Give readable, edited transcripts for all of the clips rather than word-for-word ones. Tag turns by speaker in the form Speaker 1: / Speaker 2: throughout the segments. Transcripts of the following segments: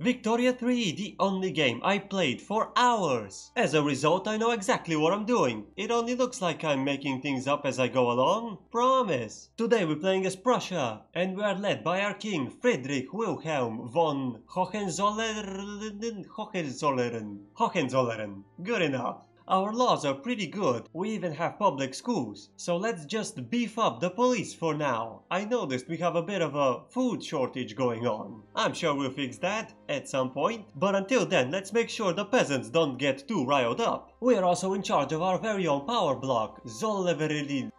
Speaker 1: Victoria 3, the only game I played for hours. As a result, I know exactly what I'm doing. It only looks like I'm making things up as I go along. Promise. Today we're playing as Prussia, and we are led by our king Friedrich Wilhelm von Hohenzollern. Good enough. Our laws are pretty good, we even have public schools, so let's just beef up the police for now. I noticed we have a bit of a food shortage going on. I'm sure we'll fix that at some point, but until then let's make sure the peasants don't get too riled up. We are also in charge of our very own power block, Zolverin.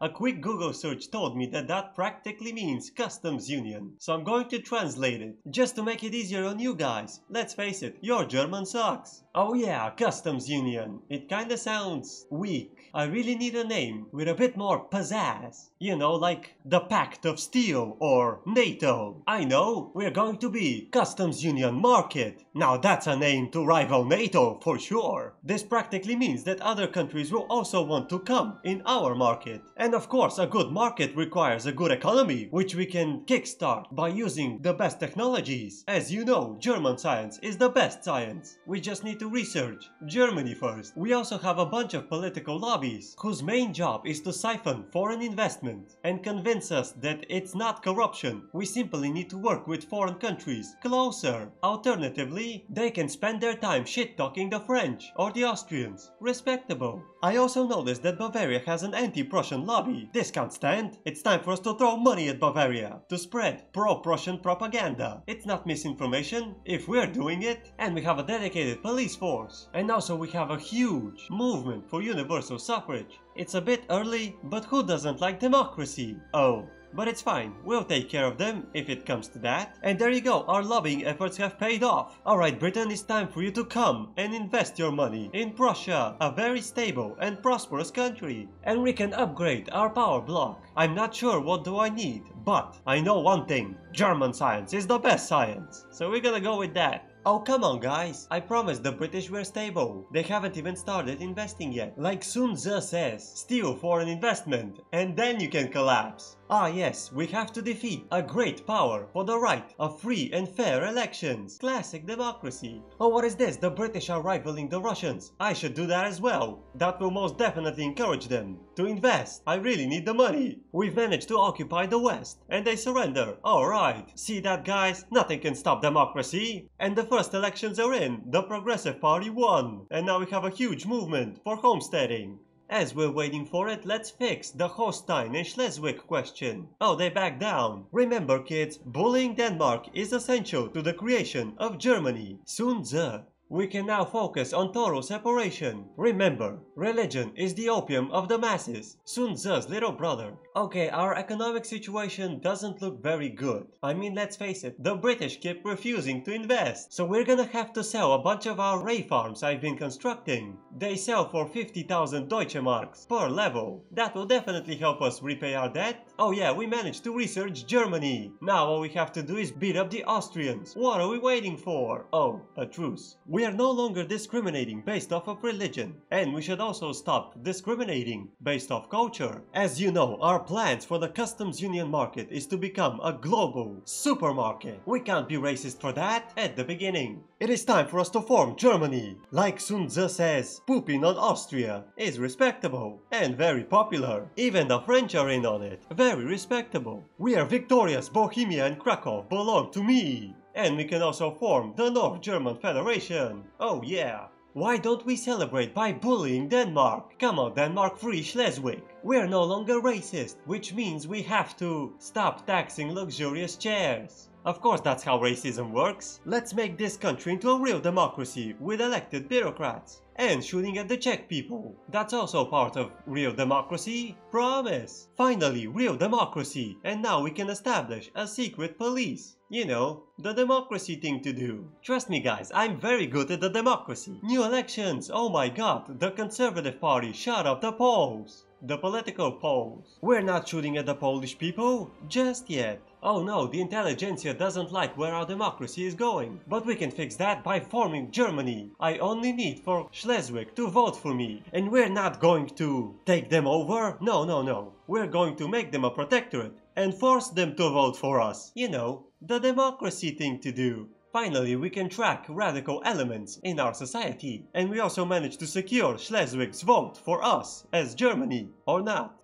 Speaker 1: A quick Google search told me that that practically means customs union, so I'm going to translate it, just to make it easier on you guys. Let's face it, your German sucks. Oh yeah, customs union. It kinda sounds weak. I really need a name with a bit more pizzazz. You know, like the Pact of Steel or NATO. I know, we're going to be Customs Union Market. Now that's a name to rival NATO for sure. This practically means that other countries will also want to come in our market. And of course, a good market requires a good economy, which we can kickstart by using the best technologies. As you know, German science is the best science. We just need to research Germany first. We also have a bunch of political lobbies whose main job is to siphon foreign investment and convince us that it's not corruption. We simply need to work with foreign countries closer. Alternatively, they can spend their time shit-talking the French or the Austrians. Respectable. I also noticed that Bavaria has an anti-Prussian lobby. This can't stand. It's time for us to throw money at Bavaria to spread pro-Prussian propaganda. It's not misinformation if we're doing it. And we have a dedicated police force. And also we have a huge movement for universal suffrage. It's a bit early, but who doesn't like democracy? Oh. But it's fine, we'll take care of them if it comes to that. And there you go, our lobbying efforts have paid off. Alright Britain, it's time for you to come and invest your money in Prussia, a very stable and prosperous country. And we can upgrade our power block. I'm not sure what do I need, but I know one thing. German science is the best science. So we're gonna go with that. Oh come on guys, I promised the British were stable. They haven't even started investing yet. Like Sun Tzu says, steal foreign investment and then you can collapse. Ah yes, we have to defeat a great power for the right of free and fair elections. Classic democracy. Oh what is this? The British are rivaling the Russians. I should do that as well. That will most definitely encourage them to invest. I really need the money. We've managed to occupy the West and they surrender. Alright, see that guys? Nothing can stop democracy. And the first elections are in. The Progressive Party won. And now we have a huge movement for homesteading. As we're waiting for it, let's fix the Holstein and Schleswig question. Oh, they backed down. Remember kids, bullying Denmark is essential to the creation of Germany. Sun Tzu. We can now focus on total separation. Remember, religion is the opium of the masses. Sun Tzu's little brother. Okay, our economic situation doesn't look very good. I mean, let's face it, the British keep refusing to invest. So we're gonna have to sell a bunch of our ray farms I've been constructing. They sell for 50,000 Deutsche Marks per level. That will definitely help us repay our debt. Oh yeah, we managed to research Germany. Now all we have to do is beat up the Austrians. What are we waiting for? Oh, a truce. We are no longer discriminating based off of religion, and we should also stop discriminating based off culture. As you know, our plans for the customs union market is to become a global supermarket. We can't be racist for that at the beginning. It is time for us to form Germany. Like Sun Tzu says, pooping on Austria is respectable and very popular. Even the French are in on it. Very respectable. We are victorious. Bohemia and Krakow belong to me. And we can also form the North German Federation. Oh yeah. Why don't we celebrate by bullying Denmark? Come on Denmark, free Schleswig. We're no longer racist, which means we have to stop taxing luxurious chairs. Of course that's how racism works. Let's make this country into a real democracy with elected bureaucrats. And shooting at the Czech people. That's also part of real democracy. Promise. Finally, real democracy. And now we can establish a secret police. You know, the democracy thing to do. Trust me guys, I'm very good at the democracy. New elections, oh my god, the Conservative Party shut up the polls. The political polls. We're not shooting at the Polish people, just yet. Oh no, the intelligentsia doesn't like where our democracy is going. But we can fix that by forming Germany. I only need for Schleswig to vote for me. And we're not going to take them over. No. We're going to make them a protectorate and force them to vote for us. You know, the democracy thing to do. Finally, we can track radical elements in our society, and we also managed to secure Schleswig's vote for us as Germany, or not.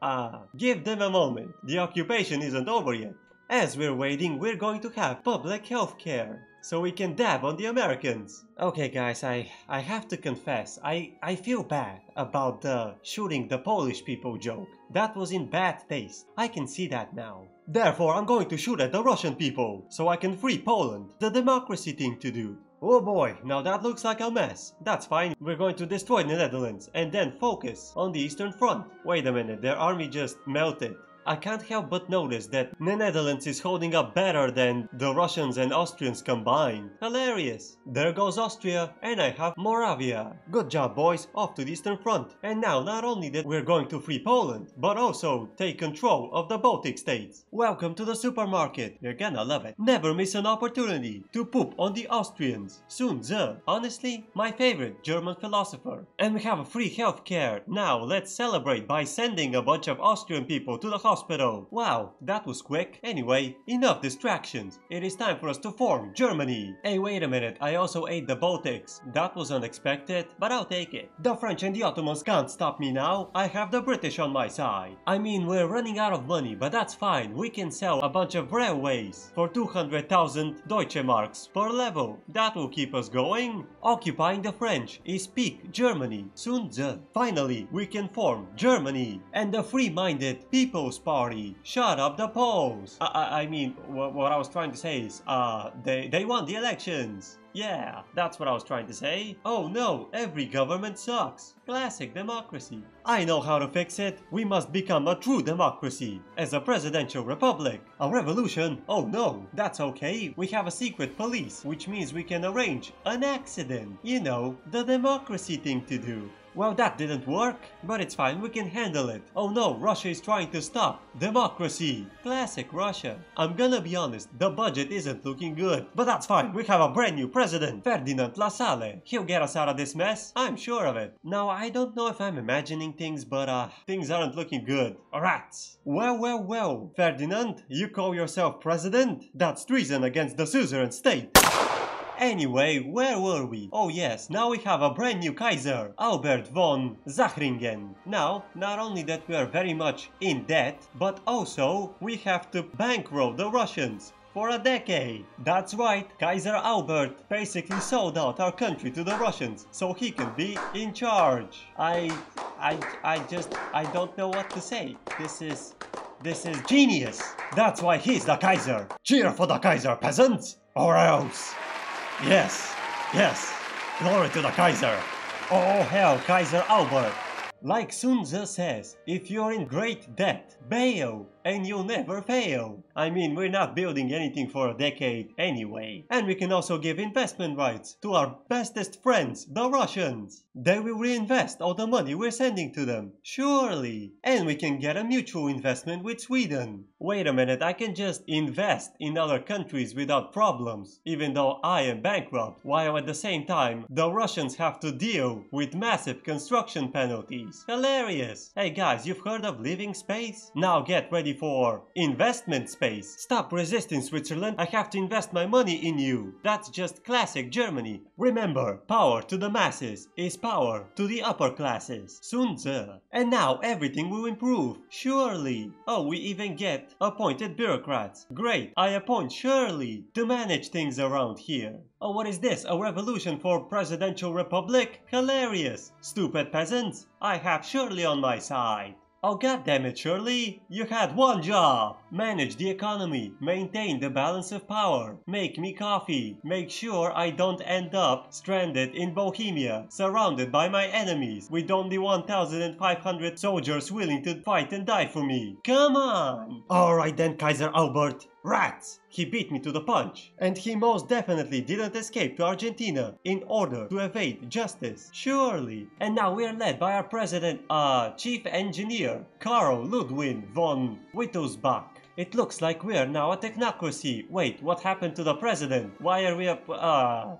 Speaker 1: Give them a moment, the occupation isn't over yet. As we're waiting, we're going to have public health care, so we can dab on the Americans. Okay guys, I have to confess, I feel bad about the shooting the Polish people joke. That was in bad taste. I can see that now. Therefore, I'm going to shoot at the Russian people, so I can free Poland. The democracy thing to do. Oh boy, now that looks like a mess. That's fine, we're going to destroy the Netherlands and then focus on the Eastern Front. Wait a minute, their army just melted. I can't help but notice that the Netherlands is holding up better than the Russians and Austrians combined. Hilarious. There goes Austria, and I have Moravia. Good job boys, off to the Eastern Front. And now not only that we're going to free Poland, but also take control of the Baltic states. Welcome to the supermarket. You're gonna love it. Never miss an opportunity to poop on the Austrians. Sun Tzu, honestly, my favorite German philosopher. And we have a free healthcare. Now let's celebrate by sending a bunch of Austrian people to the hospital. Wow, that was quick. Anyway, enough distractions. It is time for us to form Germany. Hey, wait a minute, I also ate the Baltics. That was unexpected, but I'll take it. The French and the Ottomans can't stop me now. I have the British on my side. I mean, we're running out of money, but that's fine. We can sell a bunch of railways for 200,000 Deutsche Marks per level. That will keep us going. Occupying the French is peak Germany. Sun Tzu. Finally, we can form Germany and the free-minded People's Party. Shut up the Poles. I mean, what I was trying to say is, they won the elections. Yeah, that's what I was trying to say. Oh no, every government sucks. Classic democracy. I know how to fix it. We must become a true democracy. As a presidential republic. A revolution? Oh no, that's okay. We have a secret police, which means we can arrange an accident. You know, the democracy thing to do. Well, that didn't work, but it's fine, we can handle it. Oh no, Russia is trying to stop democracy. Classic Russia. I'm gonna be honest, the budget isn't looking good. But that's fine, we have a brand new president, Ferdinand Lassalle. He'll get us out of this mess, I'm sure of it. Now, I don't know if I'm imagining things, but things aren't looking good. Rats. Well, Ferdinand, you call yourself president? That's treason against the suzerain state. Anyway, where were we? Oh yes, now we have a brand new Kaiser, Albert von Zachringen. Now, not only that we are very much in debt, but also we have to bankroll the Russians for a decade. That's right, Kaiser Albert basically sold out our country to the Russians so he can be in charge. I don't know what to say. This is genius. That's why he's the Kaiser. Cheer for the Kaiser, peasants, or else. Yes, glory to the Kaiser. Oh hell, Kaiser Albert. Like Sun Tzu says, if you're in great debt, bail, and you'll never fail. I mean, we're not building anything for a decade anyway. And we can also give investment rights to our bestest friends, the Russians. They will reinvest all the money we're sending to them. Surely. And we can get a mutual investment with Sweden. Wait a minute, I can just invest in other countries without problems, even though I am bankrupt, while at the same time, the Russians have to deal with massive construction penalties. Hilarious. Hey guys, you've heard of living space? Now get ready for investment space. Stop resisting, Switzerland. I have to invest my money in you. That's just classic Germany. Remember, power to the masses is power to the upper classes. Sun Tzu. And now everything will improve. Surely. Oh, we even get appointed bureaucrats. Great. I appoint Shirley to manage things around here. Oh, what is this? A revolution for presidential republic? Hilarious. Stupid peasants. I have Shirley on my side. Oh goddammit, Shirley, you had one job! Manage the economy, maintain the balance of power, make me coffee, make sure I don't end up stranded in Bohemia, surrounded by my enemies, with only 1,500 soldiers willing to fight and die for me. Come on! Alright then, Kaiser Albert. Rats! He beat me to the punch. And he most definitely didn't escape to Argentina in order to evade justice. Surely. And now we are led by our president, chief engineer, Karl Ludwig von Wittelsbach. It looks like we are now a technocracy. Wait, what happened to the president? Why are we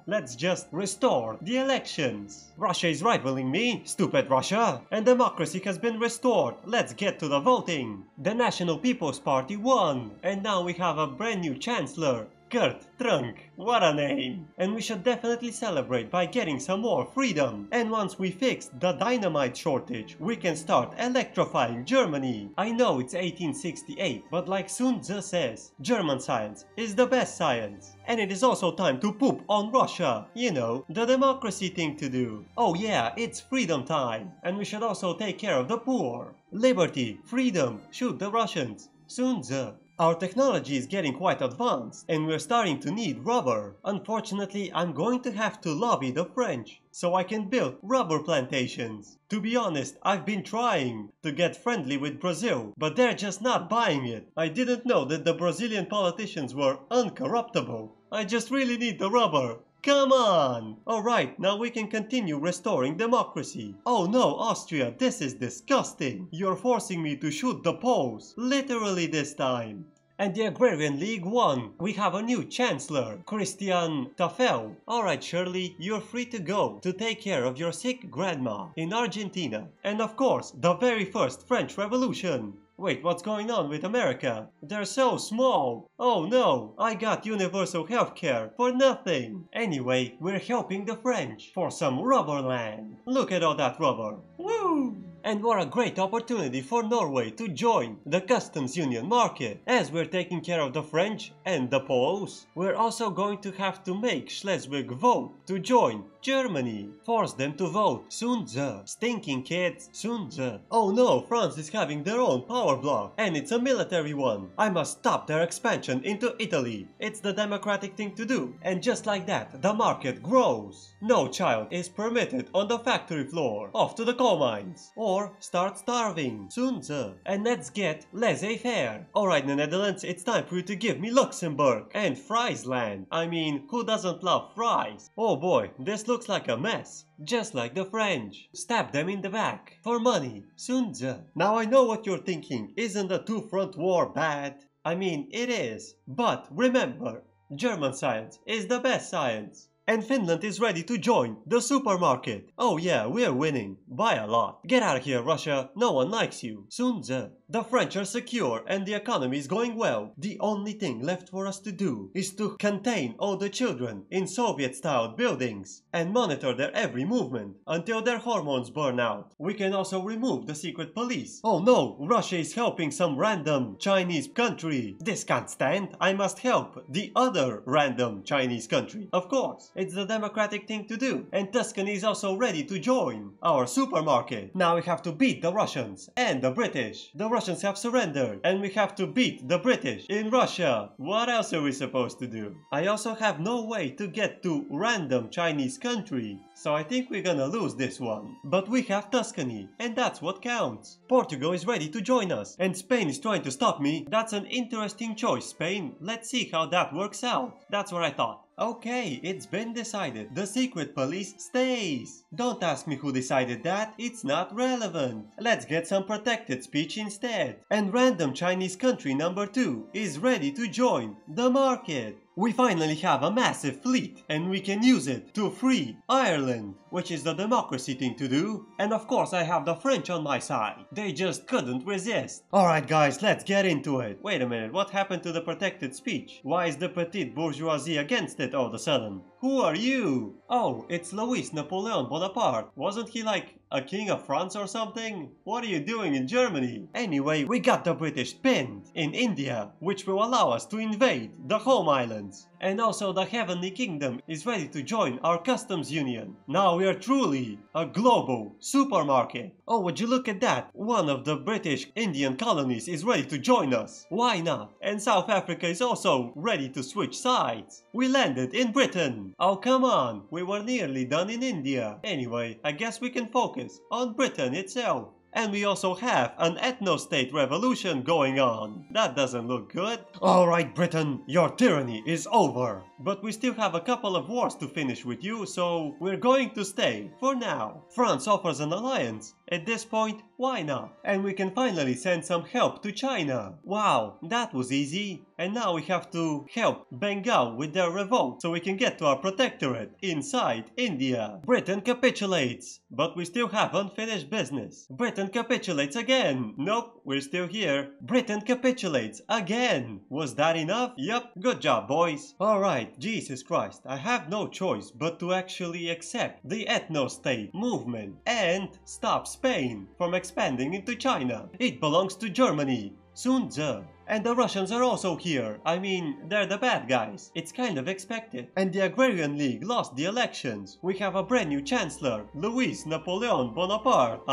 Speaker 1: let's just restore the elections. Russia is rivaling me, stupid Russia. And democracy has been restored. Let's get to the voting. The National People's Party won. And now we have a brand new chancellor. Kurt Trunk, what a name! And we should definitely celebrate by getting some more freedom. And once we fix the dynamite shortage, we can start electrifying Germany. I know it's 1868, but like Sun Tzu says, German science is the best science. And it is also time to poop on Russia. You know, the democracy thing to do. Oh yeah, it's freedom time. And we should also take care of the poor. Liberty, freedom, shoot the Russians. Sun Tzu. Our technology is getting quite advanced, and we're starting to need rubber. Unfortunately, I'm going to have to lobby the French, so I can build rubber plantations. To be honest, I've been trying to get friendly with Brazil, but they're just not buying it. I didn't know that the Brazilian politicians were uncorruptible. I just really need the rubber. Come on! Alright, now we can continue restoring democracy. Oh no, Austria, this is disgusting. You're forcing me to shoot the Poles. Literally this time. And the Agrarian League won. We have a new chancellor, Christian Tafel. Alright Shirley, you're free to go to take care of your sick grandma in Argentina. And of course, the very first French Revolution. Wait, what's going on with America? They're so small. Oh no, I got universal healthcare for nothing. Anyway, we're helping the French for some rubber land. Look at all that rubber. Woo! And what a great opportunity for Norway to join the customs union market. As we're taking care of the French and the Poles, we're also going to have to make Schleswig vote to join Germany. Force them to vote. Sun Tzu. Stinking kids. Sun Tzu. Oh no, France is having their own power block, and it's a military one. I must stop their expansion into Italy. It's the democratic thing to do. And just like that, the market grows. No child is permitted on the factory floor. Off to the coal mines. Or start starving. Sun Tzu. And let's get laissez-faire. Alright, the Netherlands, it's time for you to give me Luxembourg and Friesland. I mean, who doesn't love fries? Oh boy, this looks like a mess. Just like the French. Stab them in the back. For money. Sun Tzu. Now I know what you're thinking. Isn't the two-front war bad? I mean, it is. But remember, German science is the best science. And Finland is ready to join the supermarket. Oh yeah, we're winning. By a lot. Get out of here, Russia. No one likes you. Sun Tzu. The French are secure and the economy is going well. The only thing left for us to do is to contain all the children in Soviet-style buildings and monitor their every movement until their hormones burn out. We can also remove the secret police. Oh no, Russia is helping some random Chinese country. This can't stand. I must help the other random Chinese country. Of course. It's the democratic thing to do. And Tuscany is also ready to join our supermarket. Now we have to beat the Russians and the British. The Russians have surrendered and we have to beat the British in Russia. What else are we supposed to do? I also have no way to get to random Chinese country. So I think we're gonna lose this one. But we have Tuscany and that's what counts. Portugal is ready to join us and Spain is trying to stop me. That's an interesting choice, Spain. Let's see how that works out. That's what I thought. Okay, it's been decided. The secret police stays. Don't ask me who decided that. It's not relevant. Let's get some protected speech instead. And random Chinese country number 2 is ready to join the market. We finally have a massive fleet and we can use it to free Ireland, which is the democracy thing to do. And of course I have the French on my side. They just couldn't resist. Alright guys, let's get into it. Wait a minute, what happened to the protected speech? Why is the petite bourgeoisie against it all of a sudden? Who are you? Oh, it's Louis Napoleon Bonaparte. Wasn't he like a king of France or something? What are you doing in Germany? Anyway, we got the British pinned in India, which will allow us to invade the home islands. And also the Heavenly Kingdom is ready to join our customs union. Now we are truly a global supermarket. Oh, would you look at that? One of the British Indian colonies is ready to join us. Why not? And South Africa is also ready to switch sides. We landed in Britain. Oh, come on. We were nearly done in India. Anyway, I guess we can focus on Britain itself. And we also have an ethno-state revolution going on. That doesn't look good. Alright Britain, your tyranny is over. but we still have a couple of wars to finish with you, so we're going to stay, for now. France offers an alliance. At this point, why not? And we can finally send some help to China. Wow, that was easy. And now we have to help Bengal with their revolt so we can get to our protectorate inside India. Britain capitulates, but we still have unfinished business. Britain capitulates again. Nope, we're still here. Britain capitulates again. Was that enough? Yep, good job, boys. Alright, Jesus Christ, I have no choice but to actually accept the ethno-state movement and stop Spain from expanding into China. It belongs to Germany. Sun Tzu. And the Russians are also here. I mean, they're the bad guys. It's kind of expected. And the Agrarian League lost the elections. We have a brand new chancellor, Louis Napoleon Bonaparte.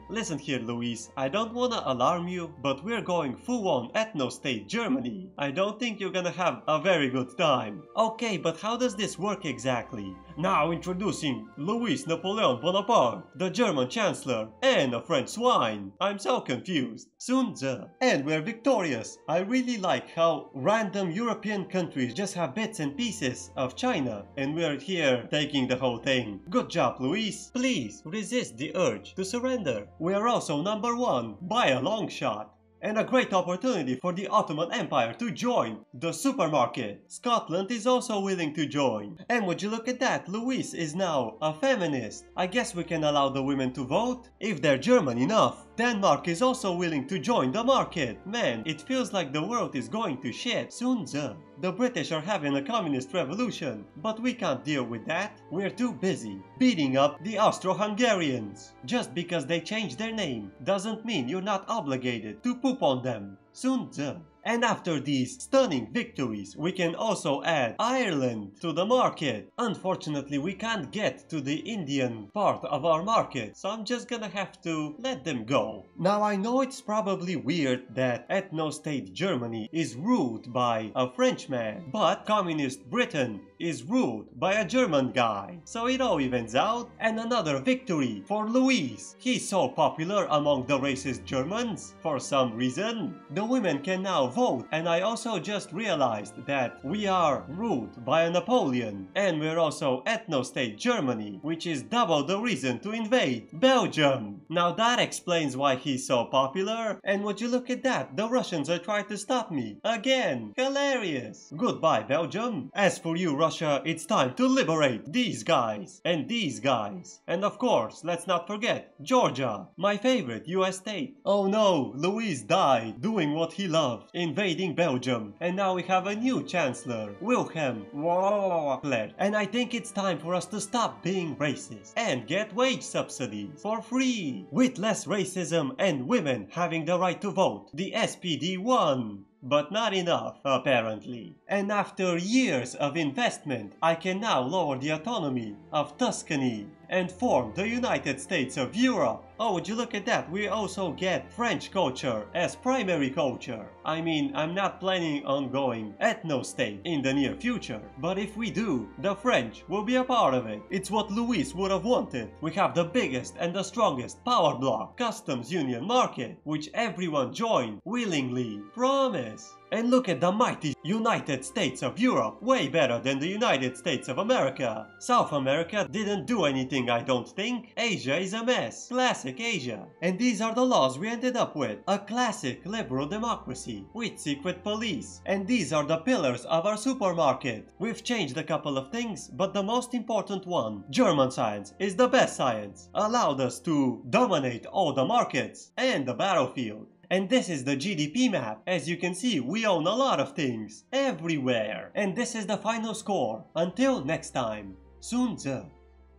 Speaker 1: Listen here, Louis. I don't wanna alarm you, but we're going full-on ethno-state Germany. I don't think you're gonna have a very good time. Okay, but how does this work exactly? Now introducing Louis Napoleon Bonaparte, the German chancellor, and a French swine. I'm so confused. Sun Tzu. And we're victorious. I really like how random European countries just have bits and pieces of China, and we're here taking the whole thing. Good job, Louis. Please resist the urge to surrender. We are also #1 by a long shot. And a great opportunity for the Ottoman Empire to join the supermarket. Scotland is also willing to join. And would you look at that, Louise is now a feminist. I guess we can allow the women to vote if they're German enough. Denmark is also willing to join the market. Man, it feels like the world is going to shit. Sun Tzu. The British are having a communist revolution, but we can't deal with that. We're too busy beating up the Austro-Hungarians. Just because they changed their name doesn't mean you're not obligated to poop on them. Sun Tzu. And after these stunning victories, we can also add Ireland to the market. Unfortunately, we can't get to the Indian part of our market, so I'm just gonna have to let them go. Now, I know it's probably weird that ethno-state Germany is ruled by a Frenchman, but communist Britain is ruled by a German guy. So it all evens out, and another victory for Louis. He's so popular among the racist Germans for some reason. The women can now vote, and I also just realized that we are ruled by a Napoleon, and we're also ethno-state Germany, which is double the reason to invade Belgium. Now that explains why he's so popular, and would you look at that, the Russians are trying to stop me again. Hilarious. Goodbye, Belgium. As for you, Russia, it's time to liberate these guys and these guys, and of course, let's not forget Georgia, my favorite US state. Oh no, Louis died doing what he loved, invading Belgium, and now we have a new chancellor, Wilhelm. And I think it's time for us to stop being racist and get wage subsidies for free. With less racism and women having the right to vote, the SPD won. But not enough, apparently. And after years of investment, I can now lower the autonomy of Tuscany and form the United States of Europe. Oh, would you look at that, we also get French culture as primary culture. I mean, I'm not planning on going ethno-state in the near future, but if we do, the French will be a part of it. It's what Louis would have wanted. We have the biggest and the strongest power block, customs union market, which everyone joined willingly. Promise. And look at the mighty United States of Europe, way better than the United States of America. South America didn't do anything, I don't think. Asia is a mess. Classic Asia. And these are the laws we ended up with. A classic liberal democracy with secret police. And these are the pillars of our supermarket. We've changed a couple of things, but the most important one, German science, is the best science. Allowed us to dominate all the markets and the battlefield. And this is the GDP map. As you can see, we own a lot of things everywhere. And this is the final score. Until next time, Sun Tzu.